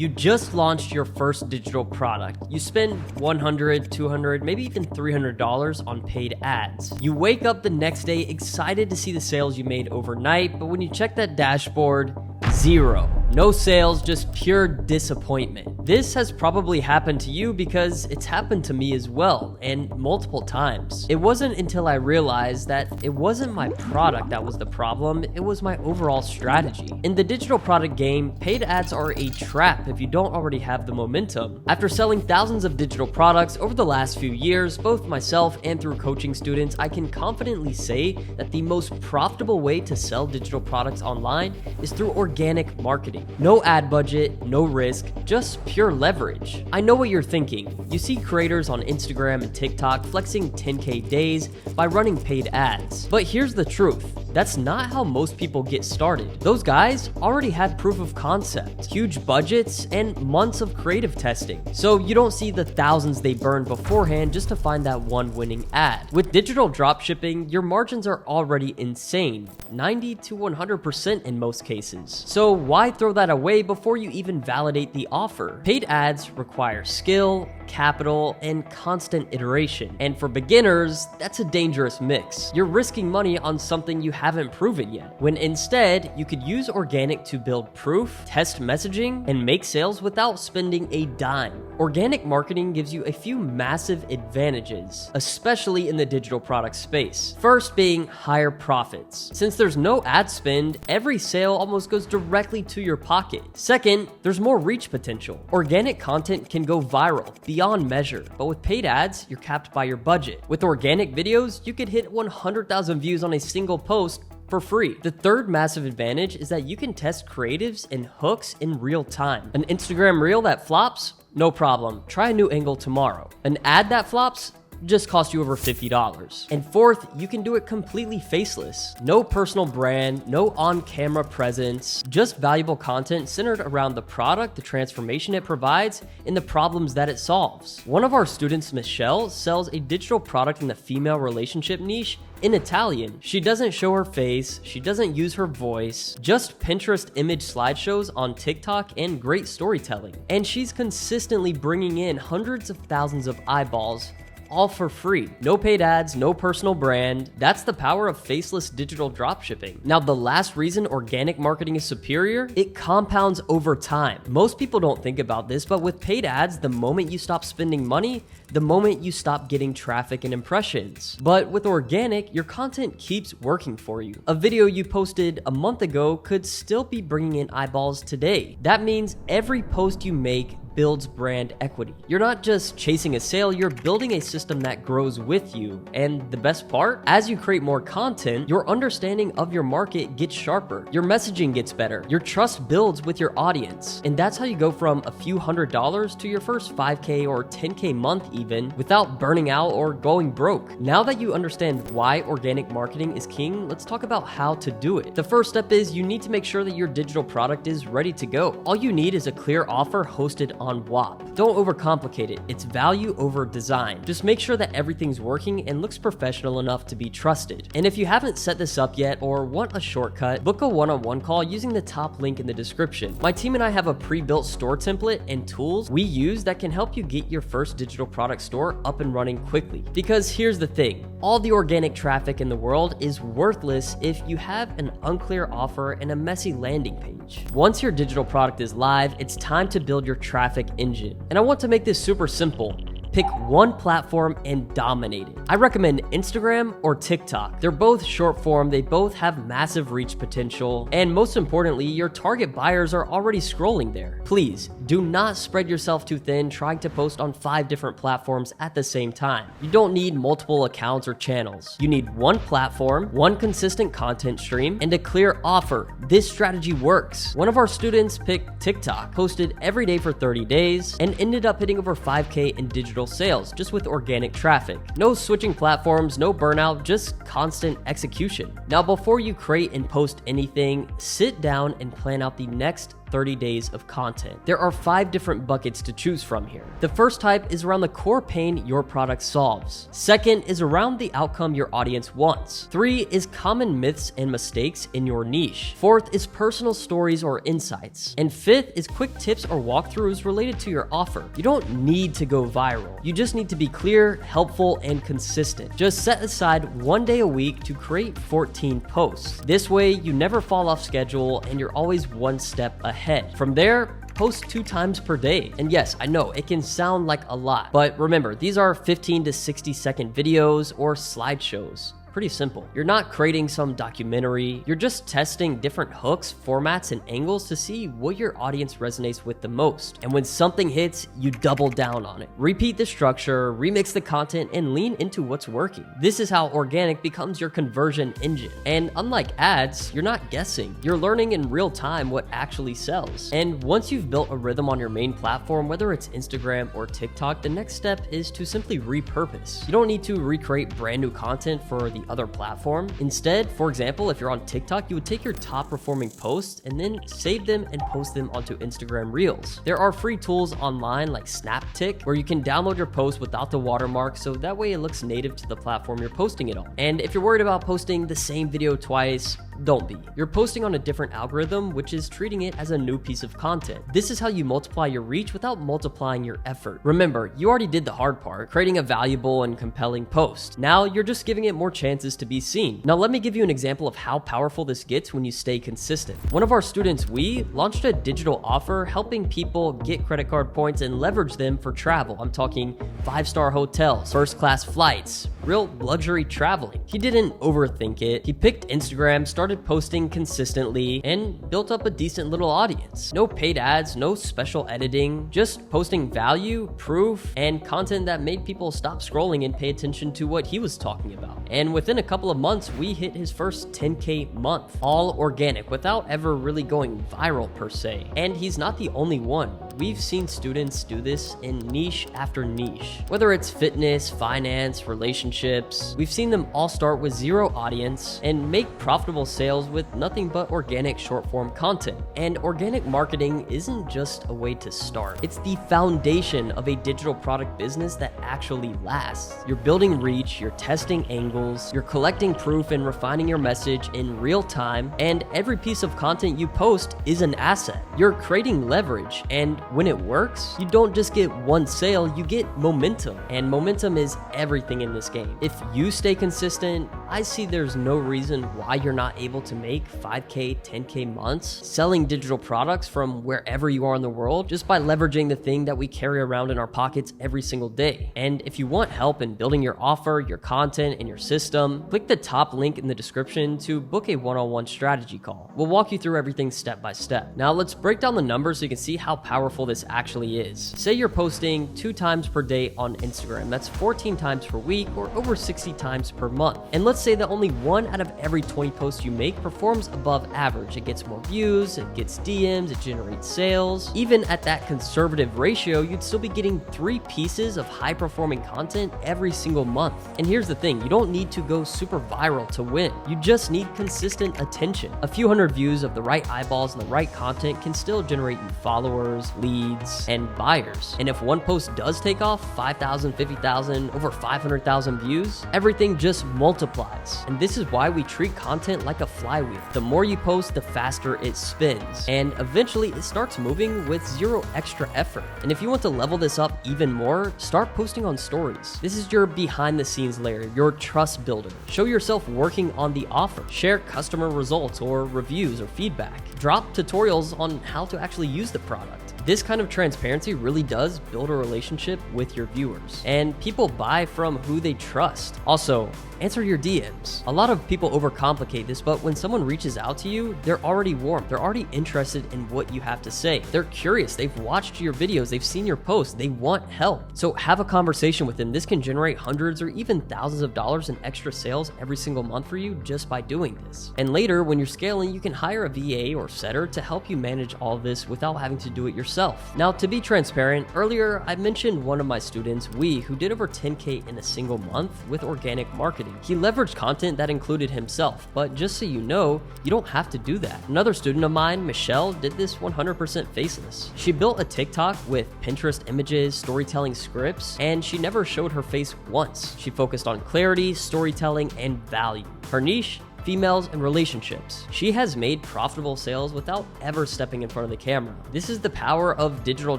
You just launched your first digital product. You spend $100, $200, maybe even $300 on paid ads. You wake up the next day excited to see the sales you made overnight, but when you check that dashboard, zero. No sales, just pure disappointment. This has probably happened to you because it's happened to me as well, and multiple times. It wasn't until I realized that it wasn't my product that was the problem, it was my overall strategy. In the digital product game, paid ads are a trap if you don't already have the momentum. After selling thousands of digital products over the last few years, both myself and through coaching students, I can confidently say that the most profitable way to sell digital products online is through organic marketing. No ad budget, no risk, just pure leverage. I know what you're thinking. You see creators on Instagram and TikTok flexing 10K days by running paid ads. But here's the truth. That's not how most people get started. Those guys already had proof of concept, huge budgets, and months of creative testing. So you don't see the thousands they burned beforehand just to find that one winning ad. With digital dropshipping, your margins are already insane, 90 to 100% in most cases. So why throw that away before you even validate the offer? Paid ads require skill, capital, and constant iteration. And for beginners, that's a dangerous mix. You're risking money on something you haven't proven yet, when instead you could use organic to build proof, test messaging, and make sales without spending a dime. Organic marketing gives you a few massive advantages, especially in the digital product space. First being higher profits. Since there's no ad spend, every sale almost goes directly to your pocket. Second, there's more reach potential. Organic content can go viral beyond measure, but with paid ads, you're capped by your budget. With organic videos, you could hit 100,000 views on a single post for free. The third massive advantage is that you can test creatives and hooks in real time. An Instagram reel that flops? No problem. Try a new angle tomorrow. An ad that flops? Just cost you over $50. And fourth, you can do it completely faceless. No personal brand, no on-camera presence, just valuable content centered around the product, the transformation it provides, and the problems that it solves. One of our students, Michelle, sells a digital product in the female relationship niche in Italian. She doesn't show her face, she doesn't use her voice, just Pinterest image slideshows on TikTok and great storytelling. And she's consistently bringing in hundreds of thousands of eyeballs, all for free. No paid ads, no personal brand. That's the power of faceless digital dropshipping. Now, the last reason organic marketing is superior, it compounds over time. Most people don't think about this, but with paid ads, the moment you stop spending money, the moment you stop getting traffic and impressions. But with organic, your content keeps working for you. A video you posted a month ago could still be bringing in eyeballs today. That means every post you make builds brand equity. You're not just chasing a sale, you're building a system that grows with you. And the best part, as you create more content, your understanding of your market gets sharper, your messaging gets better, your trust builds with your audience. And that's how you go from a few $100s to your first 5K or 10K month even, without burning out or going broke. Now that you understand why organic marketing is king, let's talk about how to do it. The first step is you need to make sure that your digital product is ready to go. All you need is a clear offer hosted on WAP. Don't overcomplicate it. It's value over design. Just make sure that everything's working and looks professional enough to be trusted. And if you haven't set this up yet or want a shortcut, book a one-on-one call using the top link in the description. My team and I have a pre-built store template and tools we use that can help you get your first digital product store up and running quickly. Because here's the thing, all the organic traffic in the world is worthless if you have an unclear offer and a messy landing page. Once your digital product is live, it's time to build your traffic engine. And I want to make this super simple. Pick one platform and dominate it. I recommend Instagram or TikTok. They're both short form, they both have massive reach potential, and most importantly, your target buyers are already scrolling there. Please, do not spread yourself too thin trying to post on 5 different platforms at the same time. You don't need multiple accounts or channels. You need one platform, one consistent content stream, and a clear offer. This strategy works. One of our students picked TikTok, posted every day for 30 days, and ended up hitting over 5K in digital sales just with organic traffic. No switching platforms, no burnout, just constant execution. Now, before you create and post anything, sit down and plan out the next 30 days of content. There are 5 different buckets to choose from here. The first type is around the core pain your product solves. Second is around the outcome your audience wants. 3 is common myths and mistakes in your niche. 4th is personal stories or insights. And 5th is quick tips or walkthroughs related to your offer. You don't need to go viral. You just need to be clear, helpful, and consistent. Just set aside 1 day a week to create 14 posts. This way, you never fall off schedule and you're always one step ahead. From there, post 2 times per day. And yes, I know it can sound like a lot, but remember, these are 15 to 60 second videos or slideshows. Pretty simple. You're not creating some documentary. You're just testing different hooks, formats, and angles to see what your audience resonates with the most. And when something hits, you double down on it. Repeat the structure, remix the content, and lean into what's working. This is how organic becomes your conversion engine. And unlike ads, you're not guessing. You're learning in real time what actually sells. And once you've built a rhythm on your main platform, whether it's Instagram or TikTok, the next step is to simply repurpose. You don't need to recreate brand new content for the other platform. Instead, for example, if you're on TikTok, you would take your top performing posts and then save them and post them onto Instagram Reels. There are free tools online like Snaptic where you can download your post without the watermark, so that way it looks native to the platform you're posting it on. And if you're worried about posting the same video twice, don't be. You're posting on a different algorithm, which is treating it as a new piece of content. This is how you multiply your reach without multiplying your effort. Remember, you already did the hard part, creating a valuable and compelling post. Now you're just giving it more chances to be seen. Now let me give you an example of how powerful this gets when you stay consistent. One of our students, we launched a digital offer helping people get credit card points and leverage them for travel. I'm talking 5-star hotels, first-class flights, real luxury traveling. He didn't overthink it. He picked Instagram, started posting consistently, and built up a decent little audience. No paid ads, no special editing, just posting value, proof, and content that made people stop scrolling and pay attention to what he was talking about. And within a couple of months, we hit his first 10K month, all organic, without ever really going viral per se. And he's not the only one. We've seen students do this in niche after niche. Whether it's fitness, finance, relationships, we've seen them all start with 0 audience and make profitable sales with nothing but organic short form content. And organic marketing isn't just a way to start. It's the foundation of a digital product business that actually lasts. You're building reach, you're testing angles, you're collecting proof and refining your message in real time, and every piece of content you post is an asset. You're creating leverage, and when it works, you don't just get one sale, you get momentum. And momentum is everything in this game. If you stay consistent, I see there's no reason why you're not able to make 5K, 10K months selling digital products from wherever you are in the world just by leveraging the thing that we carry around in our pockets every single day. And if you want help in building your offer, your content, and your system, click the top link in the description to book a one-on-one strategy call. We'll walk you through everything step by step. Now let's break down the numbers so you can see how powerful this actually is. Say you're posting 2 times per day on Instagram. That's 14 times per week or over 60 times per month. And let's say that only 1 out of every 20 posts you make performs above average. It gets more views, it gets DMs, it generates sales. Even at that conservative ratio, you'd still be getting 3 pieces of high performing content every single month. And here's the thing, you don't need to go super viral to win. You just need consistent attention. A few hundred views of the right eyeballs and the right content can still generate you followers, leads, and buyers. And if one post does take off, 5,000, 50,000, over 500,000 views, everything just multiplies. And this is why we treat content like a flywheel. The more you post, the faster it spins. And eventually it starts moving with 0 extra effort. And if you want to level this up even more, start posting on stories. This is your behind the scenes layer, your trust builder. Show yourself working on the offer. Share customer results or reviews or feedback. Drop tutorials on how to actually use the product. This kind of transparency really does build a relationship with your viewers, and people buy from who they trust. Also, answer your DMs. A lot of people overcomplicate this, but when someone reaches out to you, they're already warm. They're already interested in what you have to say. They're curious. They've watched your videos. They've seen your posts. They want help. So have a conversation with them. This can generate hundreds or even thousands of dollars in extra sales every single month for you just by doing this. And later, when you're scaling, you can hire a VA or setter to help you manage all of this without having to do it yourself. yourself. Now, to be transparent, earlier I mentioned one of my students, who did over 10K in a single month with organic marketing. He leveraged content that included himself, but just so you know, you don't have to do that. Another student of mine, Michelle, did this 100% faceless. She built a TikTok with Pinterest images, storytelling scripts, and she never showed her face once. She focused on clarity, storytelling, and value. Her niche? Females and relationships. She has made profitable sales without ever stepping in front of the camera. This is the power of digital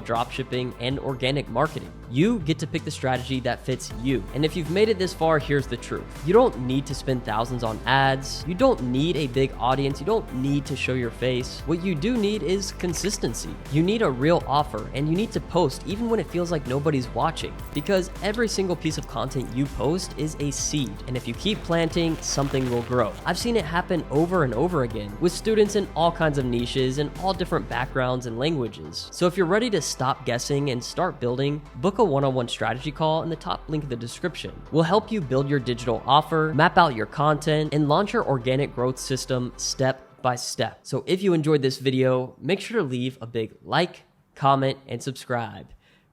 dropshipping and organic marketing. You get to pick the strategy that fits you. And if you've made it this far, here's the truth. You don't need to spend thousands on ads. You don't need a big audience. You don't need to show your face. What you do need is consistency. You need a real offer, and you need to post even when it feels like nobody's watching, because every single piece of content you post is a seed. And if you keep planting, something will grow. I've seen it happen over and over again with students in all kinds of niches and all different backgrounds and languages. So if you're ready to stop guessing and start building, book a one-on-one strategy call in the top link in the description. We'll help you build your digital offer, map out your content, and launch your organic growth system step by step. So if you enjoyed this video, make sure to leave a big like, comment, and subscribe.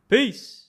Peace.